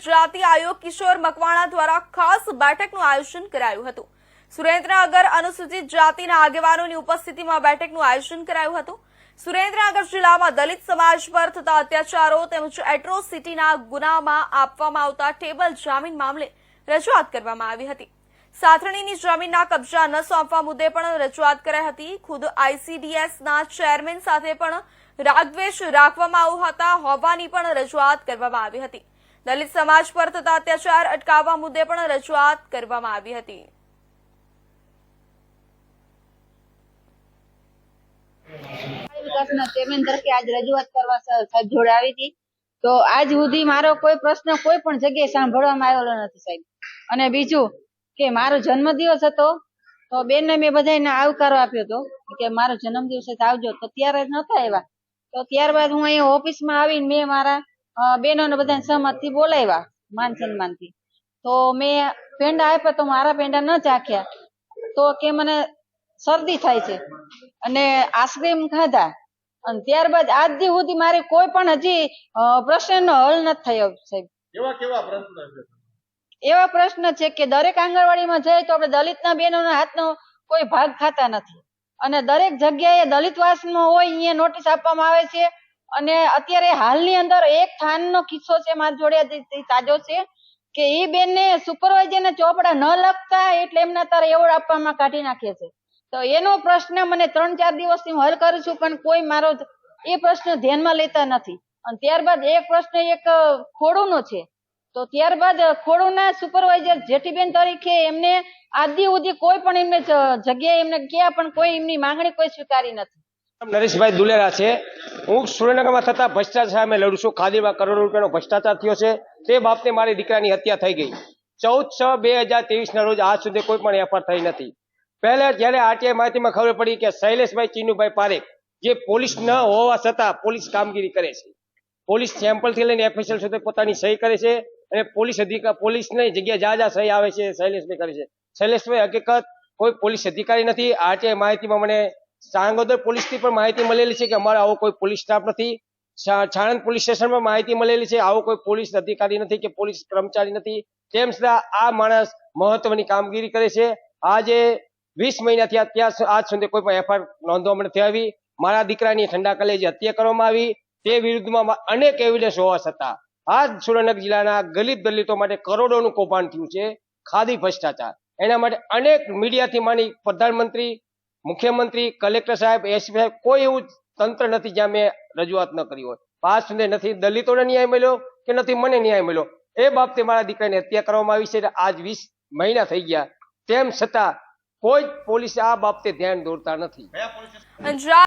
જાતિ આયોગ કિશોર મકવાણા દ્વારા ખાસ બેઠકનું આયોજન કરાયું હતું। સુરેન્દ્રનગર અનુસૂચિત જાતિના આગેવાનોની ઉપસ્થિતિમાં બેઠકનું આયોજન કરાયું હતું। સુરેન્દ્રનગર જિલ્લામાં દલિત સમાજ પર થતા અત્યાચારો તેમજ એટ્રોસિટીના ગુનામાં આપવામાં આવતા ટેબલ જામીન મામલે રજૂઆત કરવામાં આવી હતી। સાથણીની જમીનના કબજા ન સોંપવા મુદ્દે પણ રજૂઆત કરાઈ હતી। ખુદ આઈસીડીએસના ચેરમેન સાથે પણ રાગદ્વેષ રાખવામાં હોવાની પણ રજૂઆત કરવામાં આવી હતી। દલિત સમાજ પર થતા અત્યાચાર અટકાવવા મુદ્દે પણ રજૂઆત કરવામાં આવી હતી। ચેરમેન તરીકે આજ રજૂઆત કરવા સાહેબ જોડે આવી હતી, તો આજ સુધી મારો કોઈ પ્રશ્ન કોઈ પણ જગ્યાએ સાંભળવામાં આવેલો નથી સાહેબ। અને બીજું કે મારો જન્મદિવસ હતો તો બેનને મેં બધાને આવકારો આપ્યો હતો કે મારો જન્મદિવસ આવજો, તો ત્યારે નતા આવ્યા। તો ત્યારબાદ હું અહીંયા ઓફિસમાં આવીને મેં મારા બહેનોને બધાને સહમતથી બોલાવ્યા માન સન્માનથી। તો મેં પેંડા આપ્યા તો મારા પેંડા ન ચાખ્યા તો કે મને શરદી થાય છે અને આઈસ્ક્રીમ ખાધા, અને ત્યારબાદ આજ દી સુધી મારે કોઈ પણ હજી પ્રશ્નનો હલ નથી થયો સાહેબ। એવા પ્રશ્ન છે કે દરેક આંગણવાડીમાં જાય તો આપણે દલિતના બહેનોના હાથનો કોઈ ભાગ ખાતા નથી, અને દરેક જગ્યાએ દલિતવાસમાં હોય અહીંયા નોટિસ આપવામાં આવે છે। અને અત્યારે હાલની અંદર એક થાનનો કિસ્સો છે મારા જોડે તાજો છે કે એ બેનને સુપરવાઇઝરને ચોપડા ન લખતા એટલે એમના તારે એવોર્ડ આપવામાં કાઢી નાખે છે। તો એનો પ્રશ્ન મને 3-4 દિવસથી હું હલ કરું છું, પણ કોઈ મારો એ પ્રશ્ન ધ્યાનમાં લેતા નથી। અને ત્યારબાદ એક પ્રશ્ન એક ખોડુનો છે, તો ત્યારબાદ ખોડુના સુપરવાઇઝર જેઠીબેન તરીકે એમને આદિ સુધી કોઈ પણ એમને જગ્યાએ એમને ક્યાં પણ કોઈ એમની માંગણી કોઈ સ્વીકારી નથી। નરેશભાઈ દુલેરા છે। હું સુરેન્દ્રનગરમાં થતા ભ્રષ્ટાચાર સામે લડું છું। ખાદીમાં કરોડો રૂપિયાનો ભ્રષ્ટાચાર થયો છે, તે બાબતે મારી દીકરાની હત્યા થઈ ગઈ। 14/6/2023 ના રોજ આજ સુધી કોઈ પણ એફઆઈઆર થઈ નથી। પહેલા જયારે આરટીઆઈ માહિતીમાં ખબર પડી કે શૈલેષભાઈ ચીનુભાઈ પારેખ જે પોલીસ ન હોવા છતાં પોલીસ કામગીરી કરે છે, પોલીસ સેમ્પલ થી લઈને એફએસએલ સુધી પોતાની સહી કરે છે, અને પોલીસની જગ્યાએ જ્યાં સહી આવે છે શૈલેષભાઈ કરે છે। શૈલેષભાઈ હકીકત કોઈ પોલીસ અધિકારી નથી। આરટીઆઈ માહિતીમાં મને સાંગોદર પોલીસથી પણ માહિતી મળેલી છે કે અમારો આવો કોઈ પોલીસ સ્ટાફ નથી। છાણંદ પોલીસ સ્ટેશનમાં માહિતી મળેલી છે આવો કોઈ પોલીસ અધિકારી નથી કે પોલીસ કર્મચારી નથી। તેમ છતાં આ માણસ મહત્વની કામગીરી કરે છે। આજે 20 મહિના થયા ત્યાં આજ સુધી કોઈ પણ એફઆઈઆર નોંધવામાં નથી આવી। મારા દીકરાની ઠંડા કલેજે હત્યા કરવામાં આવી, તે વિરુદ્ધમાં અનેક એવિડન્સ હોવા છતાં આજ સુરેન્દ્રનગર જિલ્લાના દલિતો માટે કરોડોનું કૌભાંડ થયું છે। ખાદી ભ્રષ્ટાચાર એના માટે અનેક મીડિયાથી માંડી પ્રધાનમંત્રી, મુખ્યમંત્રી, કલેક્ટર સાહેબ, એસપી સાહેબ કોઈ એવું તંત્ર નથી જ્યાં મેં રજૂઆત ન કરી હોય। આજ સુધી નથી દલિતોને ન્યાય મળ્યો કે નથી મને ન્યાય મળ્યો। એ બાબતે મારા દીકરાની હત્યા કરવામાં આવી છે। આજ 20 મહિના થઈ ગયા, તેમ છતાં કોઈ પોલીસ આ બાબતે ધ્યાન દોરતા નથી।